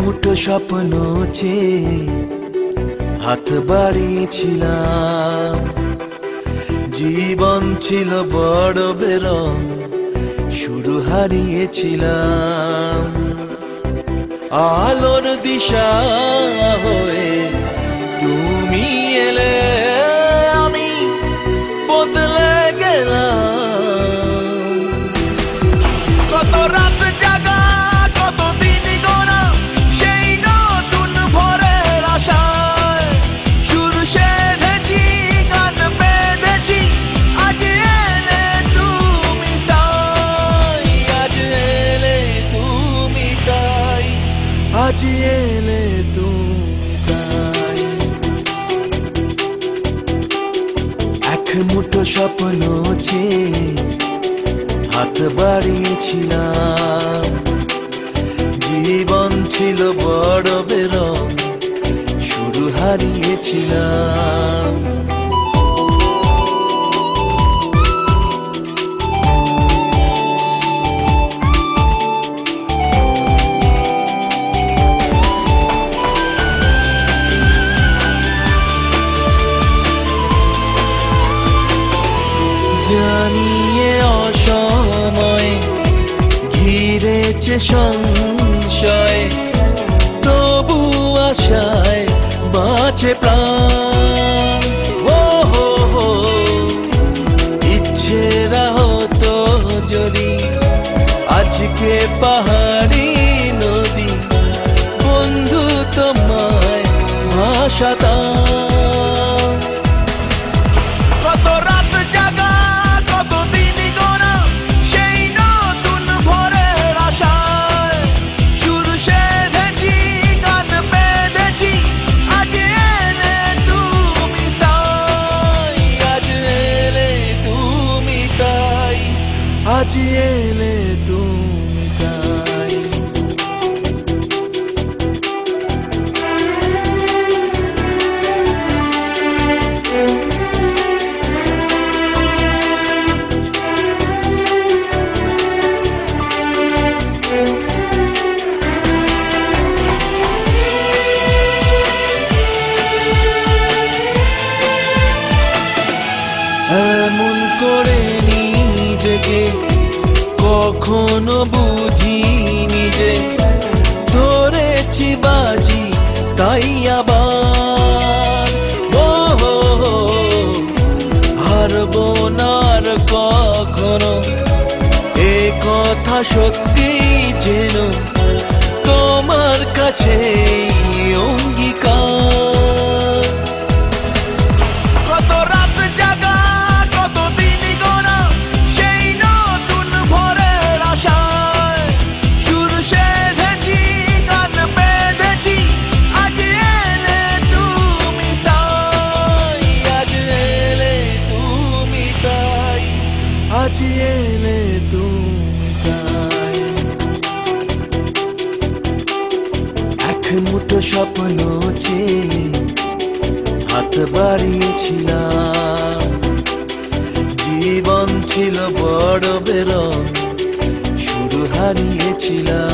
মুঠো স্বপ্ন চেয়ে হাত বাড়িয়েছিলাম। জীবন ছিল বড় বেরং, শুরু হারিয়েছিলাম। আলোর দিশা হয়ে তুমি এলে, আমি বদলে গেলাম। কত রাত জাগা, কত দিন গোনা, সেই নতুন ভোরের আশায় সুর সেধেছি, গান বেঁধেছি। আজ এলে তুমি তাই, আজ এলে তুমি তাই, আজ এলে তুমি তাই। এক মুঠো স্বপ্ন চেয়ে হাত বাড়িয়েছিলাম। জীবন ছিল বড় বেরং, শুরু হারিয়েছিলাম। জানিয়ে অসময়ে ঘিরেছে সংশয়, তবু আশায় বাঁচে প্রাণ। ও হো হো, ইচ্ছেরা হতো যদি আজকে পাহাড়ি নদী, বন্ধু তোমায় ভাসাতাম। কত রাত জাগা, কত দিন গোনা, সেই নতুন ভোরের আশায় সুর সেধেছি, গান বেঁধেছি। আজ এলে তুমি তাই, আজ এলে তুমি তাই, আজ এলে তুমি তাই। এমন করে নিজেকে কখনো বুঝিনি যে ধরেছি বাজি, তাই আবার ও হো হো, হারবো না আর কখনো। এ কথা সত্যি যেন তোমার কাছে অঙ্গীকার। কত রাত জাগা, কত দিন গোনা, সেই নতুন ভোরের আশায় সুর সেধেছি, গান বেঁধেছি। আজ এলে তুমি তাই, আজ এলে তুমি তাই, আজ এলে তুমি তাই। এক মুঠো স্বপ্ন চেয়ে হাত বাড়িয়েছিলাম। জীবন ছিল বড় বেরং, শুরু হারিয়েছিলাম।